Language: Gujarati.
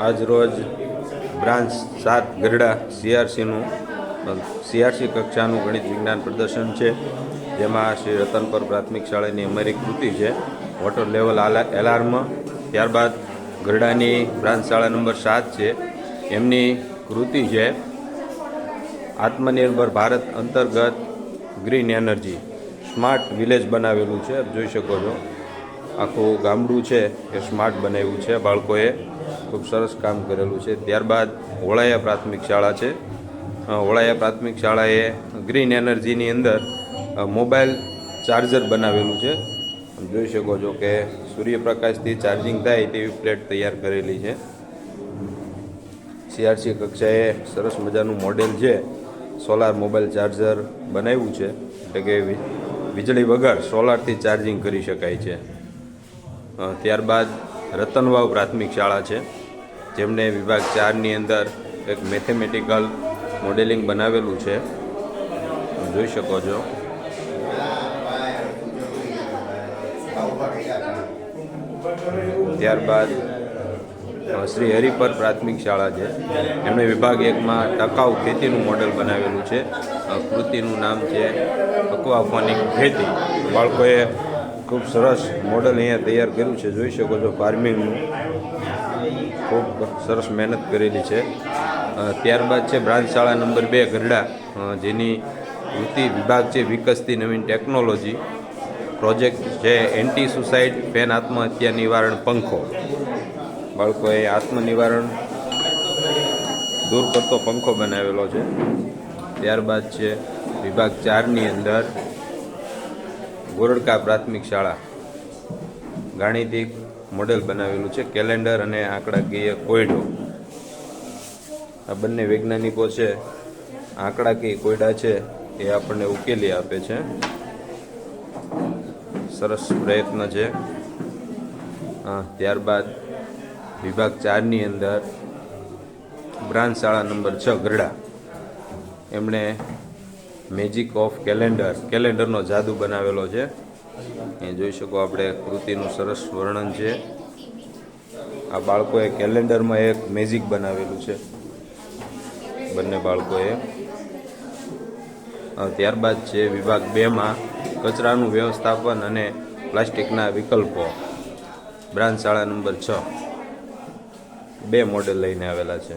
આજ રોજ બ્રાન્ચ 7 ગરડા સીઆરસી કક્ષાનું ગણિત વિજ્ઞાન પ્રદર્શન છે, જેમાં શ્રી રતનપર પ્રાથમિક શાળાની અમારી કૃતિ છે વોટર લેવલ એલાર્મ. ત્યારબાદ ગરડાની બ્રાન્ચ શાળા નંબર 7 છે, એમની કૃતિ છે આત્મનિર્ભર ભારત અંતર્ગત ગ્રીન એનર્જી સ્માર્ટ વિલેજ બનાવેલું છે. જોઈ શકો છો આખું ગામડું છે એ સ્માર્ટ બનાવ્યું છે, બાળકોએ ખૂબ સરસ કામ કરેલું છે. ત્યારબાદ હોળાયા પ્રાથમિક શાળા છે. હોળાયા પ્રાથમિક શાળાએ ગ્રીન એનર્જીની અંદર મોબાઈલ ચાર્જર બનાવેલું છે. જોઈ શકો છો કે સૂર્યપ્રકાશથી ચાર્જિંગ થાય તેવી પ્લેટ તૈયાર કરેલી છે. સીઆરસી કક્ષાએ સરસ મજાનું મોડેલ છે, સોલાર મોબાઈલ ચાર્જર બનાવ્યું છે, એટલે કે વીજળી વગર સોલારથી ચાર્જિંગ કરી શકાય છે. ત્યારબાદ રતનવાવ પ્રાથમિક શાળા છે, જેમને વિભાગ 4ની અંદર એક મેથેમેટિકલ મોડેલિંગ બનાવેલું છે. જોઈ શકો છો. ત્યારબાદ શ્રી હરિપર પ્રાથમિક શાળા છે, એમણે વિભાગ 1માં ટકાઉ ખેતીનું મોડેલ બનાવેલું છે. કૃતિનું નામ છે અક્વાફોનિક ખેતી. બાળકોએ ખૂબ સરસ મોડેલ અહીંયા તૈયાર કર્યું છે. જોઈ શકો છો ફાર્મિંગનું ખૂબ સરસ મહેનત કરેલી છે. ત્યારબાદ છે બ્રાન્ચ શાળા નંબર 2 ગરડા, જેની કૃતિ વિભાગ છે વિકસતી નવીન ટેકનોલોજી. પ્રોજેક્ટ છે એન્ટી સુસાઇડ ફેન આત્મહત્યા નિવારણ પંખો. બાળકોએ આત્મનિવારણ દૂર કરતો પંખો બનાવેલો છે. ત્યારબાદ છે વિભાગ 4ની અંદર ગોરડકા પ્રાથમિક શાળા ગાણિતિક મોડેલ બનાવેલું છે, કેલેન્ડર અને આંકડાકીય કોયડો. આ બંને વૈજ્ઞાનિકો છે આંકડાકીય કોયડા છે એ આપણને ઉકેલી આપે છે. સરસ પ્રયત્ન છે. ત્યારબાદ વિભાગ 4ની અંદર બ્રાન્ચ શાળા નંબર 6 ગરડા, એમણે મેજિક ઓફ કેલેન્ડરનો જાદુ બનાવેલો છે. એ જોઈ શકો આપણે કૃતિનું સરસ વર્ણન છે. આ બાળકોએ કેલેન્ડરમાં એક મેજિક બનાવેલું છે, બંને બાળકોએ. ત્યારબાદ છે વિભાગ 2માં કચરાનું વ્યવસ્થાપન અને પ્લાસ્ટિકના વિકલ્પો. બ્રાન્ચ શાળા નંબર 6 2 મોડેલ લઈને આવેલા છે.